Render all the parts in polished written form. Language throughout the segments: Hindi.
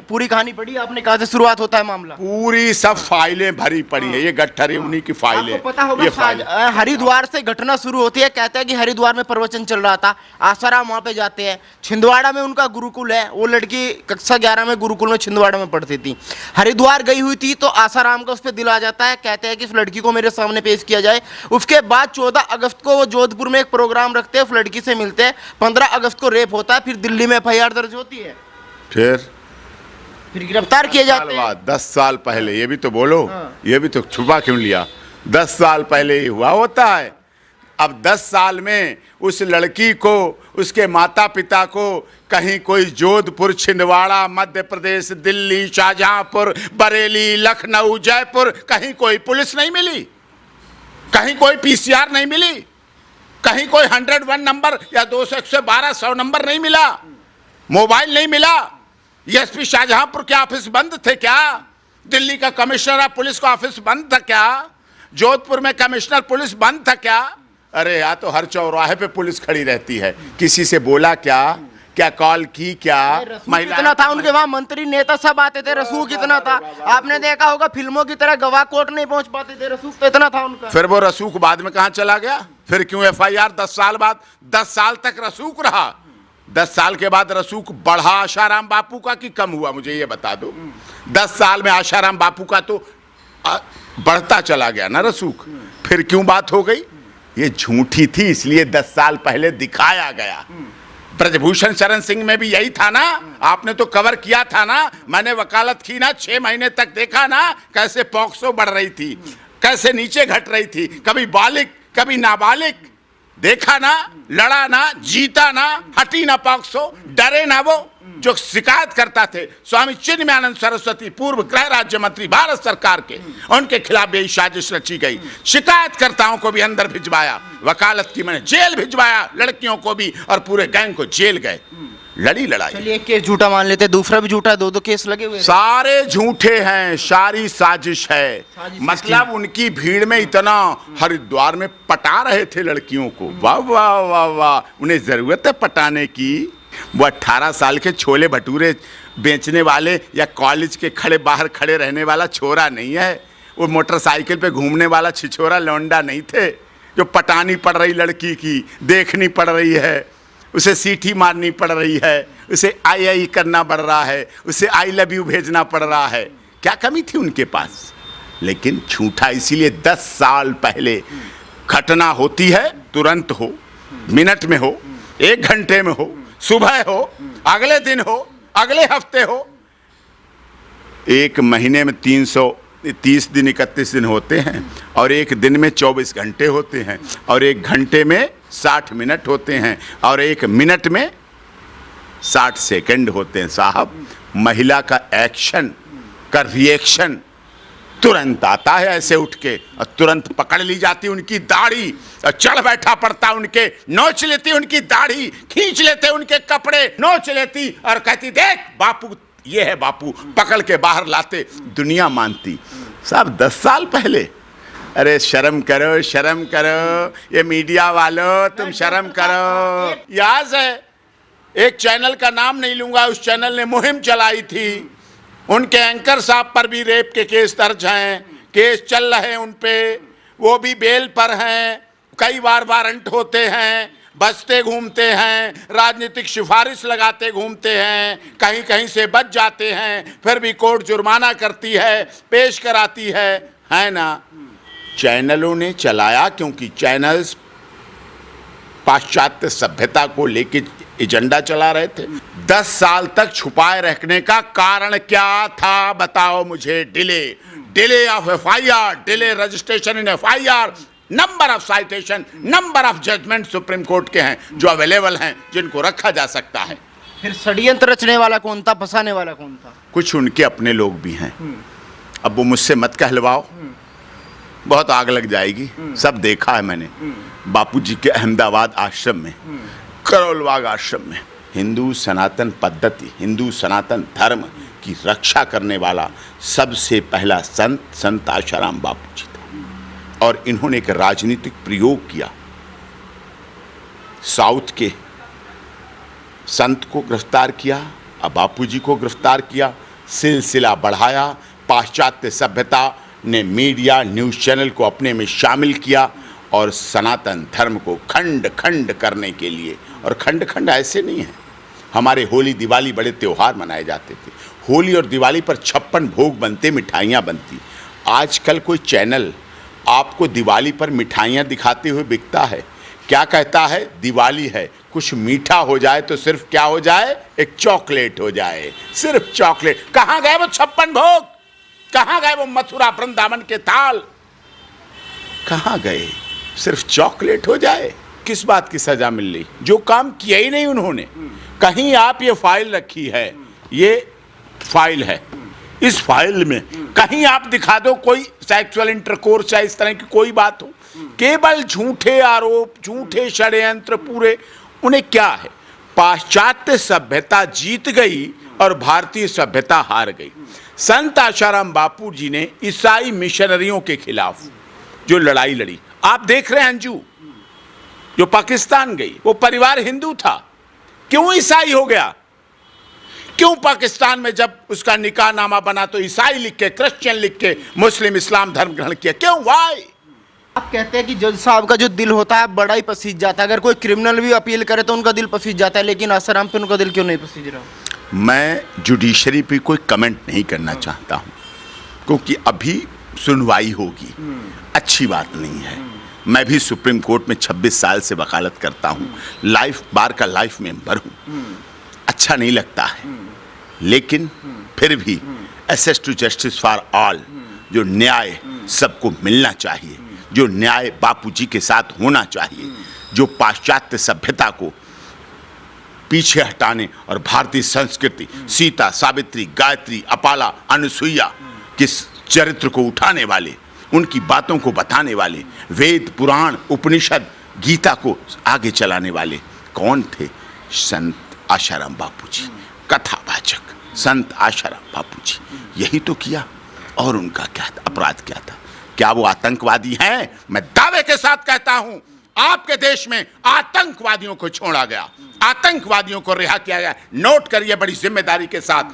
पूरी कहानी पढ़ी आपने? कहाँ से शुरुआत होता है मामला? पूरी सब फाइलें भरी पड़ी है, ये गट्ठरे उन्हीं की फाइलें। आपको पता होगा हरिद्वार से घटना शुरू होती है। कहते हैं कि हरिद्वार में प्रवचन चल रहा था, आसाराम वहां पे जाते हैं। छिंदवाड़ा में उनका गुरुकुल है, वो लड़की कक्षा 11 में गुरुकुल में छिंदवाड़ा में पढ़ती थी। हरिद्वार गई हुई थी तो आसाराम का उस पर दिल आ जाता है। कहते हैं कि इस लड़की को मेरे सामने पेश किया जाए। उसके बाद 14 अगस्त को वो जोधपुर में एक प्रोग्राम रखते हैं, उस लड़की से मिलते हैं। 15 अगस्त को रेप होता है, फिर दिल्ली में FIR दर्ज होती है, फिर गिरफ्तार किए जाते हैं। 10 साल पहले, ये भी तो बोलो, ये भी तो छुपा क्यों लिया? 10 साल पहले ही हुआ होता है। अब 10 साल में उस लड़की को, उसके माता पिता को कहीं कोई जोधपुर, छिंदवाड़ा, मध्य प्रदेश, दिल्ली, शाहजहांपुर, बरेली, लखनऊ, जयपुर, कहीं कोई पुलिस नहीं मिली, कहीं कोई PCR नहीं मिली, कहीं कोई 101 नंबर या 200, 112, 100 नंबर नहीं मिला, मोबाइल नहीं मिला। SP शाहजहांपुर के ऑफिस बंद थे क्या? दिल्ली का कमिश्नर ऑफ पुलिस का ऑफिस बंद था क्या? जोधपुर में कमिश्नर पुलिस बंद था क्या? अरे यहाँ तो हर चौराहे पे पुलिस खड़ी रहती है। किसी से बोला क्या? क्या कॉल की? क्या महिला कितना था उनके वहाँ? मंत्री नेता सब आते थे। रसूख कितना था? आपने देखा होगा फिल्मों की तरह गवाह कोर्ट नहीं पहुंच पाते थे। रसूख तो इतना था उनका। फिर वो रसूख बाद में कहाँ चला गया? फिर क्यों FIR 10 साल बाद? 10 साल तक रसूख रहा। 10 साल के बाद रसूख बढ़ा आशाराम बापू का कि कम हुआ? मुझे ये बता दो। 10 साल में आशाराम बापू का तो बढ़ता चला गया ना रसूख। फिर क्यों बात हो गई? ये झूठी थी, इसलिए 10 साल पहले दिखाया गया। ब्रजभूषण शरण सिंह में भी यही था ना, आपने तो कवर किया था ना, मैंने वकालत की ना, 6 महीने तक देखा ना कैसे पॉक्सो बढ़ रही थी, कैसे नीचे घट रही थी, कभी बालिग कभी नाबालिग, देखा ना, लड़ा ना, जीता ना, हटी ना पॉक्सो, डरे ना। वो जो शिकायत करता थे स्वामी चिन्मयानंद सरस्वती, पूर्व गृह राज्य मंत्री भारत सरकार के, उनके खिलाफ यही साजिश रची गई। शिकायतकर्ताओं को भी अंदर भिजवाया, वकालत की मैंने जेल भिजवाया, लड़कियों को भी, और पूरे गैंग को जेल गए। लड़ी लड़ाई। चलिए एक केस झूठा मान लेते, दूसरा भी झूठा, 2-2 केस लगे हुए। सारे झूठे हैं, सारी साजिश है। मतलब उनकी भीड़ में इतना हरिद्वार में पटा रहे थे लड़कियों को। वाह वाह वाह वाह, उन्हें जरूरत है पटाने की? वो 18 साल के छोले भटूरे बेचने वाले या कॉलेज के बाहर खड़े रहने वाला छोरा नहीं है। वो मोटरसाइकिल पे घूमने वाला छिछोरा लौंडा नहीं थे जो पटानी पड़ रही लड़की की, देखनी पड़ रही है, उसे सीटी मारनी पड़ रही है, उसे आई करना पड़ रहा है, उसे I love you भेजना पड़ रहा है। क्या कमी थी उनके पास? लेकिन झूठा इसीलिए 10 साल पहले घटना होती है, तुरंत हो, मिनट में हो, 1 घंटे में हो, सुबह हो, अगले दिन हो, अगले हफ्ते हो। 1 महीने में 330 दिन, 31 दिन होते हैं, और 1 दिन में 24 घंटे होते हैं, और 1 घंटे में 60 मिनट होते हैं, और 1 मिनट में 60 सेकंड होते हैं। साहब, महिला का एक्शन का रिएक्शन तुरंत आता है ऐसे उठ के, और तुरंत पकड़ ली जाती उनकी दाढ़ी, और चढ़ बैठा पड़ता उनके, नोच लेती उनकी दाढ़ी, खींच लेते उनके कपड़े, नोच लेती और कहती देख बापू, ये है बापू, पकड़ के बाहर लाते, दुनिया मानती। साहब 10 साल पहले। अरे शर्म करो, शर्म करो, ये मीडिया वालों तुम शर्म करो। याद है, एक चैनल का नाम नहीं लूंगा, उस चैनल ने मुहिम चलाई थी, उनके एंकर साहब पर भी रेप के केस दर्ज हैं, केस चल रहे हैं उन पे, वो भी बेल पर हैं, कई बार वारंट होते हैं, बचते घूमते हैं, राजनीतिक सिफारिश लगाते घूमते हैं, कहीं कहीं से बच जाते हैं, फिर भी कोर्ट जुर्माना करती है, पेश कराती है ना। चैनलों ने चलाया क्योंकि चैनल्स पाश्चात्य सभ्यता को लेके एजेंडा चला रहे थे। 10 साल तक छुपाए रखने का कारण क्या था बताओ मुझे? Delay of FIR, delay registration in FIR, number of citation, number of judgement supreme court के हैं जो अवेलेबल हैं, जिनको रखा जा सकता है। फिर षड्यंत्र रचने वाला कौन था, फंसाने वाला कौन था? कुछ उनके अपने लोग भी हैं। अब वो मुझसे मत कहलवाओ, बहुत आग लग जाएगी। सब देखा है मैंने। बापूजी के अहमदाबाद आश्रम में, करोलबाग आश्रम में, हिंदू सनातन पद्धति, हिंदू सनातन धर्म की रक्षा करने वाला सबसे पहला संत आशाराम बापूजी था। और इन्होंने एक राजनीतिक प्रयोग किया, साउथ के संत को गिरफ्तार किया अब बापूजी को गिरफ्तार किया, सिलसिला बढ़ाया, पाश्चात्य सभ्यता ने मीडिया न्यूज़ चैनल को अपने में शामिल किया और सनातन धर्म को खंड खंड करने के लिए, और खंड खंड ऐसे नहीं है, हमारे होली दिवाली बड़े त्यौहार मनाए जाते थे, होली और दिवाली पर 56 भोग बनते, मिठाइयाँ बनती। आजकल कोई चैनल आपको दिवाली पर मिठाइयाँ दिखाते हुए बिकता है, क्या कहता है, दिवाली है, कुछ मीठा हो जाए तो सिर्फ क्या हो जाए, एक चॉकलेट हो जाए, सिर्फ चॉकलेट। कहाँ गए वो 56 भोग, कहाँ गए वो मथुरा वृंदावन के थाल, कहाँ गए, सिर्फ चॉकलेट हो जाए। किस बात की सजा मिल रही, जो काम किया ही नहीं उन्होंने। कहीं आप ये फाइल रखी है, ये फाइल है, इस फाइल में कहीं आप दिखा दो कोई सेक्सुअल इंटरकोर्स या इस तरह की कोई बात हो, केवल झूठे आरोप, झूठे षड्यंत्र पूरे। उन्हें क्या है, पाश्चात्य सभ्यता जीत गई और भारतीय सभ्यता हार गई। संत आशाराम बापू जी ने ईसाई मिशनरियों के खिलाफ जो लड़ाई लड़ी, आप देख रहे हैं अंजू जो पाकिस्तान गई, वो परिवार हिंदू था, क्यों ईसाई हो गया? क्यों पाकिस्तान में जब उसका निकाह नामा बना तो ईसाई लिख के, क्रिश्चियन लिख के मुस्लिम इस्लाम धर्म ग्रहण किया, क्यों? वाई? आप कहते हैं कि जज साहब का जो दिल होता है बड़ा ही पसीज जाता है, अगर कोई क्रिमिनल भी अपील करे तो उनका दिल पसीज जाता है, लेकिन आसाराम पे उनका दिल क्यों नहीं पसीज रहा? मैं जुडिशरी पे कोई कमेंट नहीं करना चाहता हूं, क्योंकि अभी सुनवाई होगी, अच्छी बात नहीं है। मैं भी सुप्रीम कोर्ट में 26 साल से वकालत करता हूं, लाइफ बार का लाइफ मेंबर हूं, अच्छा नहीं लगता है, लेकिन फिर भी access to justice for all, जो न्याय सबको मिलना चाहिए, जो न्याय बापूजी के साथ होना चाहिए, जो पाश्चात्य सभ्यता को पीछे हटाने और भारतीय संस्कृति, सीता, सावित्री, गायत्री, अपाला, अनुसुईया के चरित्र को उठाने वाले, उनकी बातों को बताने वाले, वेद, पुराण, उपनिषद, गीता को आगे चलाने वाले कौन थे? संत आशाराम बापूजी, कथावाचक संत आशाराम बापूजी, यही तो किया। और उनका क्या था, अपराध क्या था? क्या वो आतंकवादी हैं? मैं दावे के साथ कहता हूं, आपके देश में आतंकवादियों को छोड़ा गया, आतंकवादियों को रिहा किया गया। नोट करिए बड़ी जिम्मेदारी के साथ,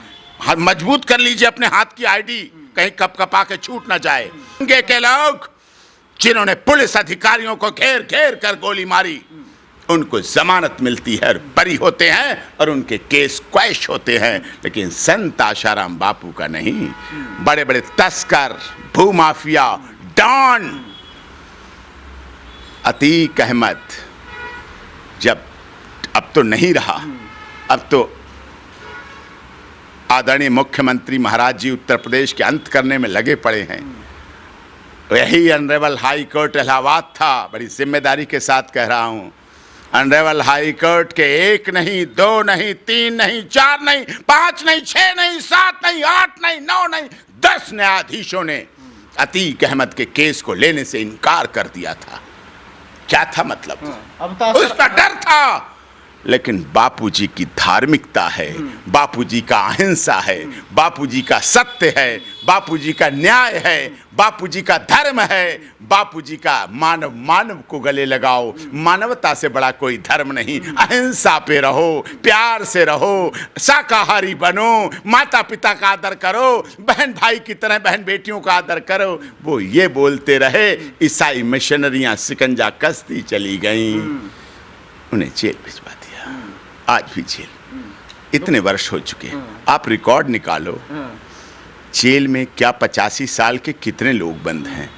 मजबूत कर लीजिए अपने हाथ की आईडी, कहीं कपकपा के छूट ना जाए। के लोग जिन्होंने पुलिस अधिकारियों को घेर घेर कर गोली मारी, उनको जमानत मिलती है और बरी होते हैं और उनके केस क्वैश होते हैं, लेकिन संत आशाराम बापू का नहीं। बड़े बड़े तस्कर, भूमाफिया, डॉन, अतीक अहमद जब अब तो नहीं रहा, अब तो आदरणीय मुख्यमंत्री महाराज जी उत्तर प्रदेश के अंत करने में लगे पड़े हैं। यही अनरेबल हाई कोर्ट इलाहाबाद था, बड़ी जिम्मेदारी के साथ कह रहा हूं, अनरेबल हाई कोर्ट के 1 नहीं, 2 नहीं, 3 नहीं, 4 नहीं, 5 नहीं, 6 नहीं, 7 नहीं, 8 नहीं, 9 नहीं, 10 न्यायाधीशों ने अतीक अहमद के केस को लेने से इनकार कर दिया था। क्या था मतलब? अब तो उसका डर था। लेकिन बापूजी की धार्मिकता है, बापूजी का अहिंसा है, बापूजी का सत्य है, बापूजी का न्याय है, बापूजी का धर्म है, बापूजी का मानव मानव को गले लगाओ। मानवता से बड़ा कोई धर्म नहीं। अहिंसा पे रहो, प्यार से रहो, शाकाहारी बनो, माता पिता का आदर करो, बहन भाई की तरह बहन बेटियों का आदर करो। वो ये बोलते रहे, ईसाई मिशनरियां शिकंजा कसती चली गईं, उन्हें जेल भिजवा दिया। आज भी जेल, इतने वर्ष हो चुके हैं, आप रिकॉर्ड निकालो, जेल में क्या 85 साल के कितने लोग बंद हैं।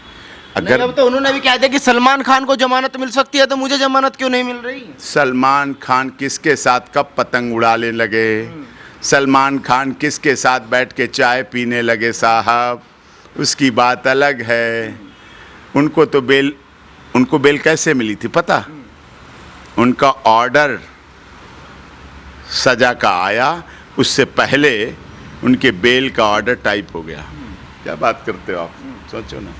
अगर अब तो उन्होंने भी कहा था कि सलमान खान को जमानत मिल सकती है, तो मुझे जमानत क्यों नहीं मिल रही? सलमान खान किसके साथ कब पतंग उड़ाने लगे, सलमान खान किसके साथ बैठ के चाय पीने लगे साहब, उसकी बात अलग है। उनको बेल कैसे मिली थी पता? उनका ऑर्डर सजा का आया, उससे पहले उनके बेल का ऑर्डर टाइप हो गया। क्या बात करते हो आप, सोचो ना,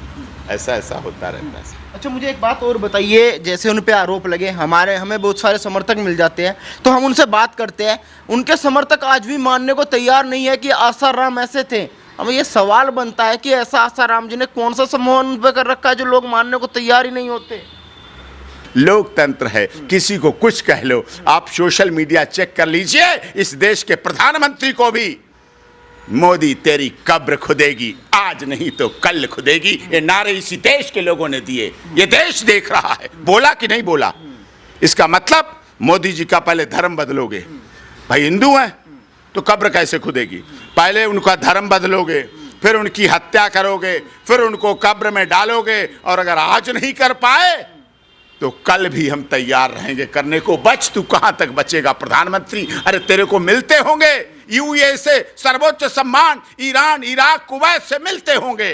ऐसा होता रहता है। अच्छा, मुझे एक बात और बताइए, जैसे उन पे आरोप लगे, हमें बहुत सारे समर्थक मिल जाते हैं, तो हम उनसे बात करते हैं, उनके समर्थक आज भी मानने को तैयार नहीं है कि आसाराम ऐसे थे। अब ये सवाल बनता है कि ऐसा आसाराम जी ने कौन सा सम्मान उन पे कर रखा है जो लोग मानने को तैयार ही नहीं होते? लोकतंत्र है, किसी को कुछ कह लो। आप सोशल मीडिया चेक कर लीजिए, इस देश के प्रधानमंत्री को भी मोदी तेरी कब्र खुदेगी, आज नहीं तो कल खुदेगी, ये नारे इसी देश के लोगों ने दिए। ये देश देख रहा है, बोला कि नहीं बोला। इसका मतलब मोदी जी का पहले धर्म बदलोगे। भाई हिंदू हैं तो कब्र कैसे खुदेगी? पहले उनका धर्म बदलोगे, फिर उनकी हत्या करोगे, फिर उनको कब्र में डालोगे, और अगर आज नहीं कर पाए तो कल भी हम तैयार रहेंगे करने को। बच, तू कहां तक बचेगा प्रधानमंत्री? अरे तेरे को मिलते होंगे यूएई से सर्वोच्च सम्मान, ईरान, इराक, कुवैत से मिलते होंगे।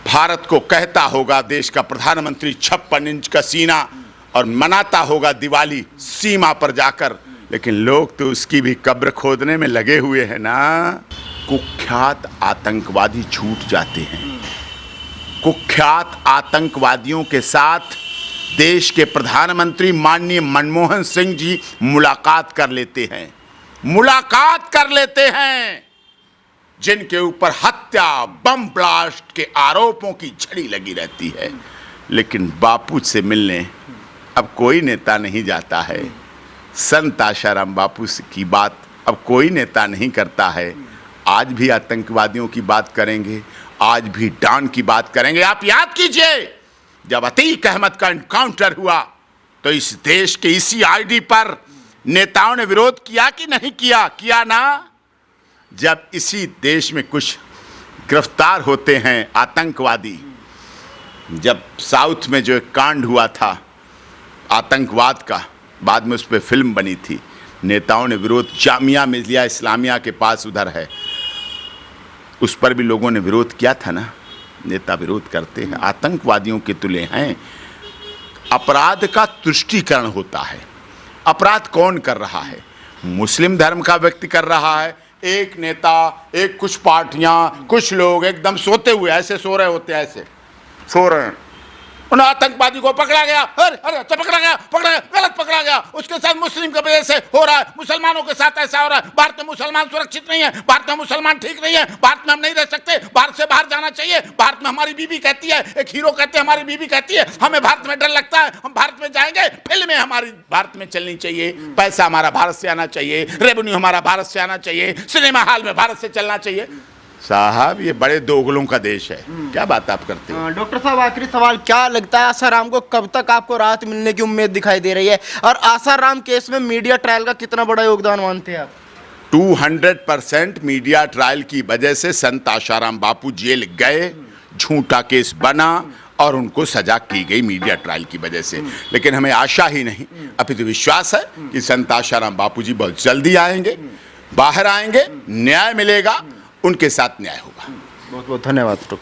भारत को कहता होगा देश का प्रधानमंत्री 56 इंच का सीना, और मनाता होगा दिवाली सीमा पर जाकर, लेकिन लोग तो उसकी भी कब्र खोदने में लगे हुए हैं ना। कुख्यात आतंकवादी छूट जाते हैं, कुख्यात आतंकवादियों के साथ देश के प्रधानमंत्री माननीय मनमोहन सिंह जी मुलाकात कर लेते हैं, मुलाकात कर लेते हैं, जिनके ऊपर हत्या, बम ब्लास्ट के आरोपों की झड़ी लगी रहती है। लेकिन बापू से मिलने अब कोई नेता नहीं जाता है। संत आशाराम बापू की बात अब कोई नेता नहीं करता है। आज भी आतंकवादियों की बात करेंगे, आज भी डान की बात करेंगे। आप याद कीजिए, जब अतीक अहमद का एनकाउंटर हुआ तो इस देश के इसी आईडी पर नेताओं ने विरोध किया कि नहीं किया? किया ना। जब इसी देश में कुछ गिरफ्तार होते हैं आतंकवादी, जब साउथ में जो एक कांड हुआ था आतंकवाद का, बाद में उस पर फिल्म बनी थी, नेताओं ने विरोध, जामिया मिलिया इस्लामिया के पास उधर है, उस पर भी लोगों ने विरोध किया था ना। नेता विरोध करते हैं, आतंकवादियों के तुले हैं। अपराध का तुष्टीकरण होता है। अपराध कौन कर रहा है? मुस्लिम धर्म का व्यक्ति कर रहा है। एक नेता, एक कुछ पार्टियां, कुछ लोग एकदम सोते हुए ऐसे सो रहे होते हैं, ऐसे सो रहे हैं, उन आतंकवादी को पकड़ा गया, अरे अच्छा पकड़ा गया, गलत पकड़ा गया, उसके साथ मुस्लिम की वजह से हो रहा है, मुसलमानों के साथ ऐसा हो रहा है। भारत में मुसलमान सुरक्षित नहीं है, भारत में मुसलमान ठीक नहीं है, भारत में हम नहीं रह सकते, भारत से बाहर जाना चाहिए। भारत में हमारी बीबी कहती है, एक हीरो कहते हैं हमारी बीबी कहती है हमें भारत में डर लगता है, हम भारत में जाएंगे, फिल्में हमारी भारत में चलनी चाहिए, पैसा हमारा भारत से आना चाहिए, रेवेन्यू हमारा भारत से आना चाहिए, सिनेमा हॉल में भारत से चलना चाहिए। साहब ये बड़े दोगलों का देश है, क्या बात आप करते हो? डॉक्टर साहब आखिरी सवाल, क्या लगता है आसाराम को कब तक आपको राहत मिलने की उम्मीद दिखाई दे रही है? और आसाराम केस में मीडिया ट्रायल का कितना बड़ा योगदान मानते हैं आप? 200% मीडिया ट्रायल की वजह से संत आशाराम बापू जेल गए, झूठा केस बना और उनको सजा की गई मीडिया ट्रायल की वजह से। लेकिन हमें आशा ही नहीं, अपितु विश्वास है कि संत आशाराम बापू जी बहुत जल्दी आएंगे, बाहर आएंगे, न्याय मिलेगा, उनके साथ न्याय होगा। बहुत बहुत धन्यवाद डॉक्टर।